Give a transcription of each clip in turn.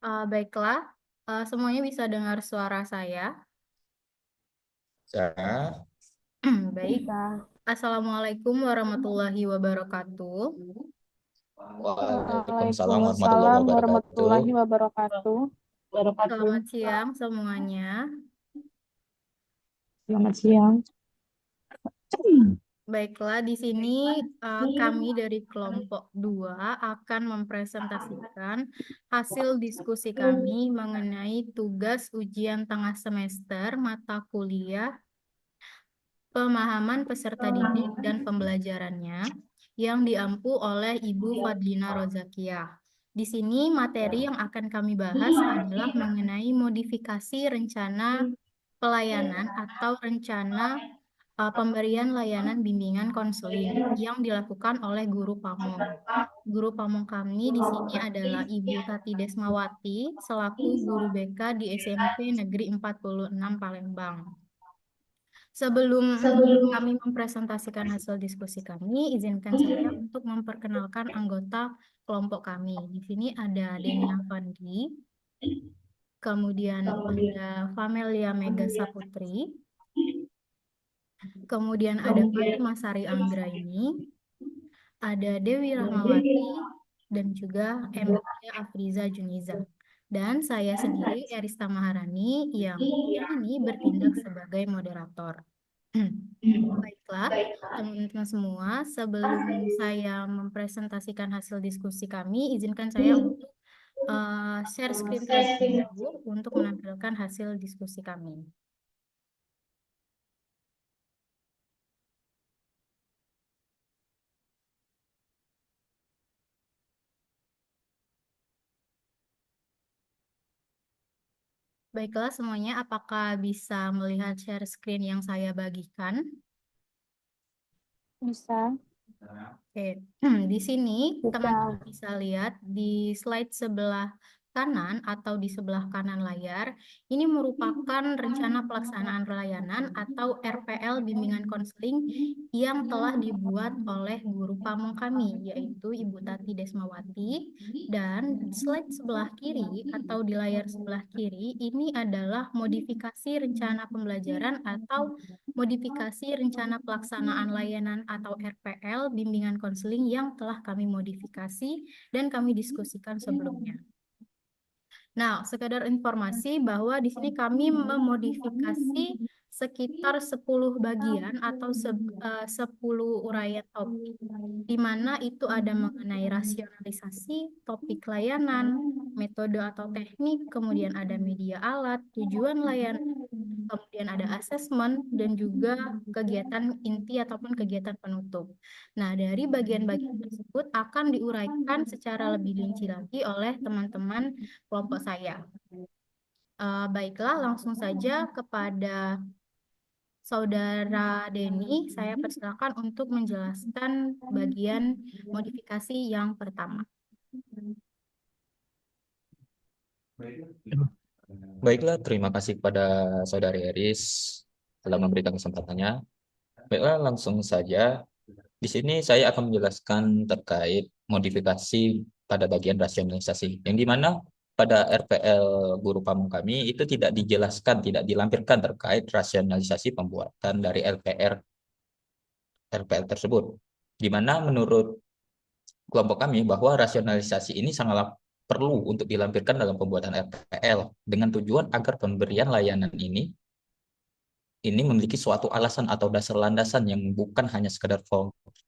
Baiklah, semuanya bisa dengar suara saya. Ya, Baik, Assalamualaikum warahmatullahi wabarakatuh. Waalaikumsalam warahmatullahi Waalaikumsalam wabarakatuh. warahmatullahi wabarakatuh. Selamat siang semuanya. Selamat siang. Baiklah, di sini kami dari kelompok 2 akan mempresentasikan hasil diskusi kami mengenai tugas ujian tengah semester mata kuliah pemahaman peserta didik dan pembelajarannya yang diampu oleh Ibu Fadlina Rozakiah. Di sini materi yang akan kami bahas adalah mengenai modifikasi rencana pelayanan atau rencana pemberian layanan bimbingan konseling yang dilakukan oleh guru pamong. Guru pamong kami di sini adalah Ibu Tati Desmawati selaku guru BK di SMP Negeri 46 Palembang. Sebelum kami mempresentasikan hasil diskusi kami, izinkan saya untuk memperkenalkan anggota kelompok kami. Di sini ada Denia Fandi, kemudian ada Famelia Mega Saputri, kemudian ada Fatimah Sari Anggraini, ada Dewi Rahmawati, dan juga Emilia Afriza Juniza. Dan saya sendiri, Erista Maharani, yang ini bertindak sebagai moderator. Baiklah, teman-teman semua, sebelum saya mempresentasikan hasil diskusi kami, izinkan saya untuk share screen terlebih dahulu untuk menampilkan hasil diskusi kami. Baiklah semuanya, apakah bisa melihat share screen yang saya bagikan? Bisa, Oke, di sini teman-teman bisa. bisa lihat di slide sebelah kanan atau di sebelah kanan layar, ini merupakan rencana pelaksanaan layanan atau RPL bimbingan konseling yang telah dibuat oleh guru pamong kami, yaitu Ibu Tati Desmawati. Dan slide sebelah kiri atau di layar sebelah kiri, ini adalah modifikasi rencana pembelajaran atau modifikasi rencana pelaksanaan layanan atau RPL bimbingan konseling yang telah kami modifikasi dan kami diskusikan sebelumnya. Nah, sekadar informasi bahwa di sini kami memodifikasi sekitar 10 bagian atau 10 uraian topik, di mana itu ada mengenai rasionalisasi, topik layanan, metode atau teknik, kemudian ada media alat, tujuan layanan, kemudian ada asesmen, dan juga kegiatan inti ataupun kegiatan penutup. Nah, dari bagian-bagian tersebut akan diuraikan secara lebih rinci lagi oleh teman-teman kelompok saya. Baiklah, langsung saja kepada Saudara Denny, saya persilakan untuk menjelaskan bagian modifikasi yang pertama. Baiklah, terima kasih kepada Saudari Eris telah memberikan kesempatannya. Baiklah, langsung saja. Di sini saya akan menjelaskan terkait modifikasi pada bagian rasionalisasi, yang dimana pada RPL guru pamong kami itu tidak dijelaskan, tidak dilampirkan terkait rasionalisasi pembuatan dari RPL tersebut. Di mana menurut kelompok kami bahwa rasionalisasi ini sangatlah perlu untuk dilampirkan dalam pembuatan RPL dengan tujuan agar pemberian layanan ini memiliki suatu alasan atau dasar landasan yang bukan hanya sekedar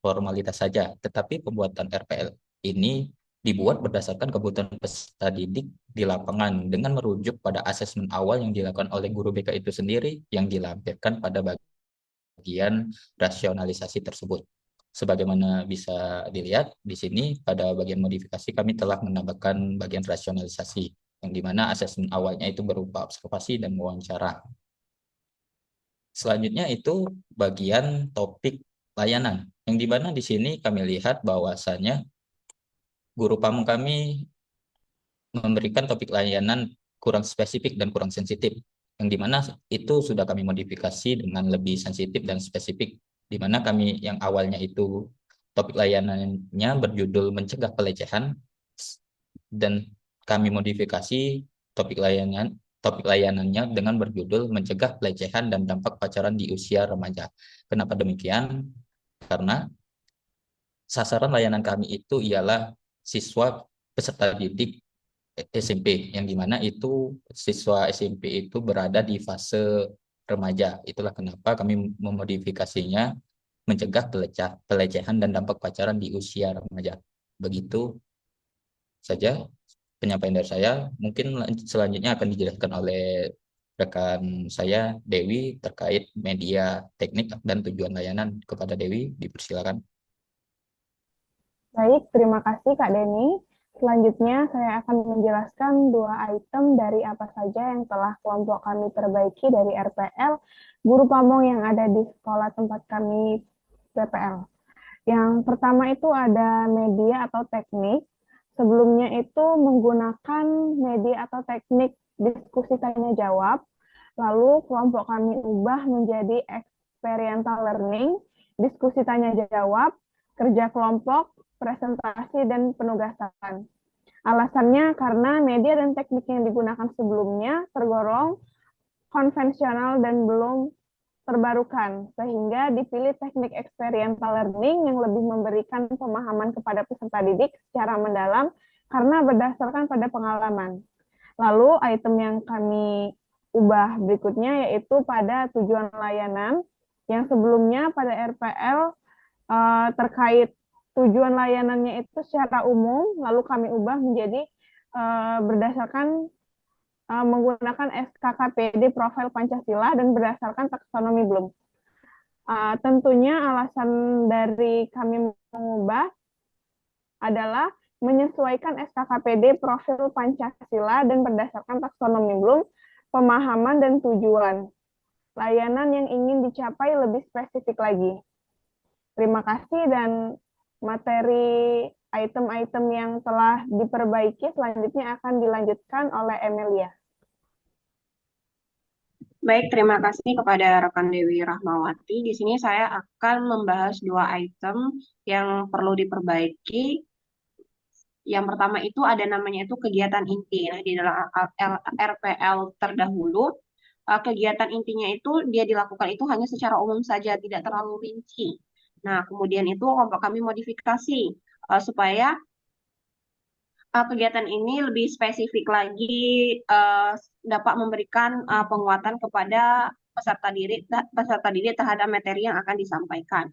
formalitas saja, tetapi pembuatan RPL ini dibuat berdasarkan kebutuhan peserta didik di lapangan dengan merujuk pada asesmen awal yang dilakukan oleh guru BK itu sendiri yang dilampirkan pada bagian rasionalisasi tersebut. Sebagaimana bisa dilihat di sini pada bagian modifikasi kami telah menambahkan bagian rasionalisasi yang dimana asesmen awalnya itu berupa observasi dan wawancara. Selanjutnya itu bagian topik layanan yang dimana di sini kami lihat bahwasannya guru pamong kami memberikan topik layanan kurang spesifik dan kurang sensitif, yang dimana itu sudah kami modifikasi dengan lebih sensitif dan spesifik, dimana kami yang awalnya itu topik layanannya berjudul mencegah pelecehan, dan kami modifikasi topik layanannya dengan berjudul mencegah pelecehan dan dampak pacaran di usia remaja. Kenapa demikian? Karena sasaran layanan kami itu ialah siswa peserta didik SMP, yang dimana itu siswa SMP itu berada di fase remaja. Itulah kenapa kami memodifikasinya mencegah pelecehan dan dampak pacaran di usia remaja. Begitu saja penyampaian dari saya. Mungkin selanjutnya akan dijelaskan oleh rekan saya Dewi terkait media teknik dan tujuan layanan. Kepada Dewi, dipersilakan. Baik, terima kasih Kak Denny. Selanjutnya saya akan menjelaskan 2 item dari apa saja yang telah kelompok kami perbaiki dari RPL guru pamong yang ada di sekolah tempat kami PPL. Yang pertama itu ada media atau teknik. Sebelumnya itu menggunakan media atau teknik diskusi tanya jawab. Lalu kelompok kami ubah menjadi experiential learning, diskusi tanya jawab, kerja kelompok, presentasi, dan penugasan. Alasannya karena media dan teknik yang digunakan sebelumnya tergolong konvensional dan belum terbarukan, sehingga dipilih teknik experiential learning yang lebih memberikan pemahaman kepada peserta didik secara mendalam karena berdasarkan pada pengalaman. Lalu item yang kami ubah berikutnya yaitu pada tujuan layanan, yang sebelumnya pada RPL terkait tujuan layanannya itu secara umum, lalu kami ubah menjadi berdasarkan menggunakan SKKPD Profil Pancasila dan berdasarkan taksonomi Bloom. Tentunya alasan dari kami mengubah adalah menyesuaikan SKKPD Profil Pancasila dan berdasarkan taksonomi Bloom, pemahaman dan tujuan layanan yang ingin dicapai lebih spesifik lagi. Terima kasih, dan materi item-item yang telah diperbaiki selanjutnya akan dilanjutkan oleh Emilia. Baik, terima kasih kepada rekan Dewi Rahmawati. Di sini saya akan membahas 2 item yang perlu diperbaiki. Yang pertama itu ada namanya itu kegiatan inti. Nah, di dalam RPL terdahulu, kegiatan intinya itu dia dilakukan itu hanya secara umum saja, tidak terlalu rinci. Nah, kemudian itu kelompok kami modifikasi supaya kegiatan ini lebih spesifik lagi, dapat memberikan penguatan kepada peserta didik terhadap materi yang akan disampaikan.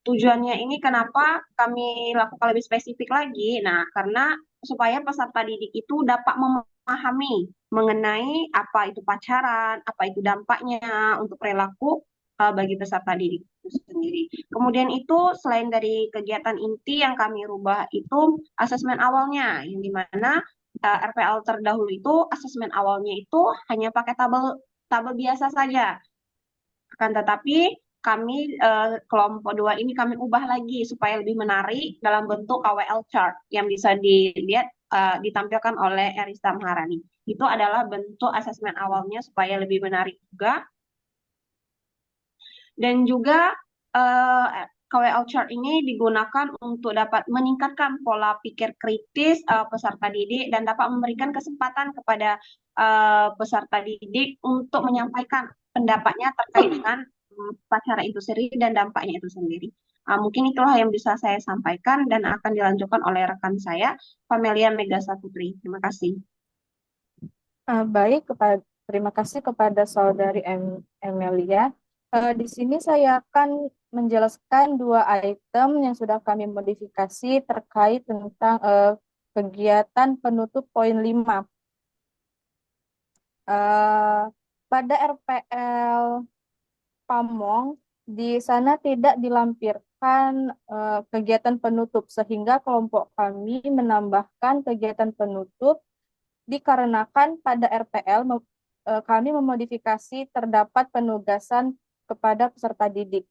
Tujuannya ini kenapa kami lakukan lebih spesifik lagi? Nah, karena supaya peserta didik itu dapat memahami mengenai apa itu pacaran, apa itu dampaknya untuk perilaku bagi peserta didik itu sendiri. Kemudian itu selain dari kegiatan inti yang kami rubah itu asesmen awalnya, yang dimana RPL terdahulu itu asesmen awalnya itu hanya pakai tabel biasa saja. Akan tetapi kami kelompok 2 ini kami ubah lagi supaya lebih menarik dalam bentuk KWL chart yang bisa dilihat ditampilkan oleh Erista Maharani. Itu adalah bentuk asesmen awalnya supaya lebih menarik juga. Dan juga KWL chart ini digunakan untuk dapat meningkatkan pola pikir kritis peserta didik dan dapat memberikan kesempatan kepada peserta didik untuk menyampaikan pendapatnya terkait dengan pacaran itu sendiri dan dampaknya itu sendiri. Mungkin itulah yang bisa saya sampaikan dan akan dilanjutkan oleh rekan saya, Pamelia Megasa Putri. Terima kasih. Baik, terima kasih kepada saudari Emilia. Di sini saya akan menjelaskan 2 item yang sudah kami modifikasi terkait tentang kegiatan penutup poin 5. Pada RPL Pamong, di sana tidak dilampirkan kegiatan penutup, sehingga kelompok kami menambahkan kegiatan penutup dikarenakan pada RPL kami memodifikasi terdapat penugasan kepada peserta didik.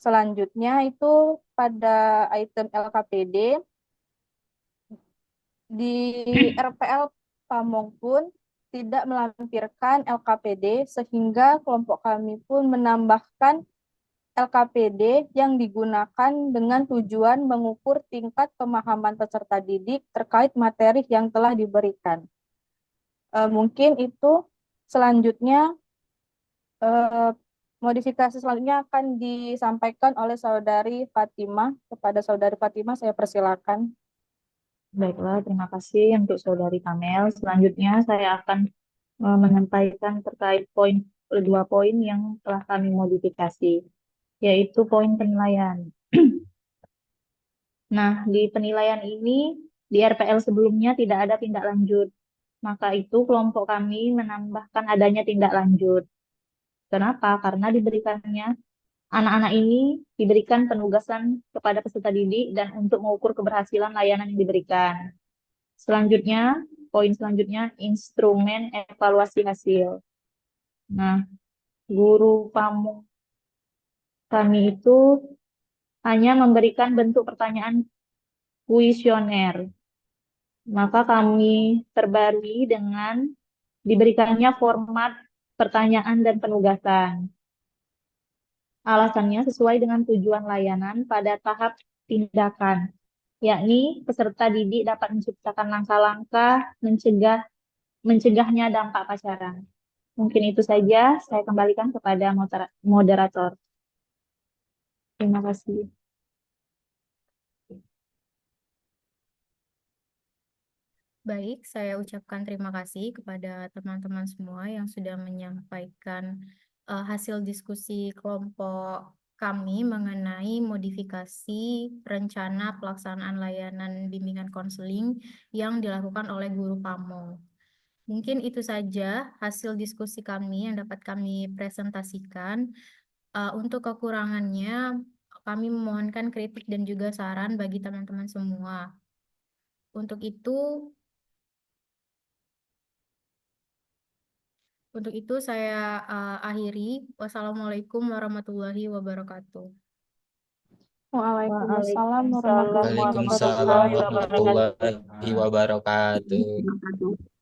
Selanjutnya itu pada item LKPD, di RPL Pamong pun tidak melampirkan LKPD, sehingga kelompok kami pun menambahkan LKPD yang digunakan dengan tujuan mengukur tingkat pemahaman peserta didik terkait materi yang telah diberikan. Mungkin itu selanjutnya modifikasi selanjutnya akan disampaikan oleh Saudari Fatimah. Kepada Saudari Fatimah saya persilakan. Baiklah, terima kasih untuk Saudari Kamel. Selanjutnya saya akan menyampaikan terkait dua poin yang telah kami modifikasi, yaitu poin penilaian. Nah, di penilaian ini, di RPL sebelumnya tidak ada tindak lanjut. Maka itu kelompok kami menambahkan adanya tindak lanjut. Kenapa? Karena anak-anak ini diberikan penugasan kepada peserta didik dan untuk mengukur keberhasilan layanan yang diberikan. Selanjutnya, poin selanjutnya, instrumen evaluasi hasil. Nah, guru pamong kami itu hanya memberikan bentuk pertanyaan kuesioner. Maka kami perbarui dengan diberikannya format pertanyaan dan penugasan. Alasannya sesuai dengan tujuan layanan pada tahap tindakan, yakni peserta didik dapat menciptakan langkah-langkah mencegahnya dampak pacaran. Mungkin itu saja, saya kembalikan kepada moderator. Terima kasih. Baik, saya ucapkan terima kasih kepada teman-teman semua yang sudah menyampaikan hasil diskusi kelompok kami mengenai modifikasi rencana pelaksanaan layanan bimbingan konseling yang dilakukan oleh guru pamong. Mungkin itu saja hasil diskusi kami yang dapat kami presentasikan. Untuk kekurangannya, kami memohonkan kritik dan juga saran bagi teman-teman semua. Untuk itu saya akhiri. Wassalamualaikum warahmatullahi wabarakatuh. Waalaikumsalam warahmatullahi Waalaikumsalam wabarakatuh. warahmatullahi wabarakatuh. Terima kasih.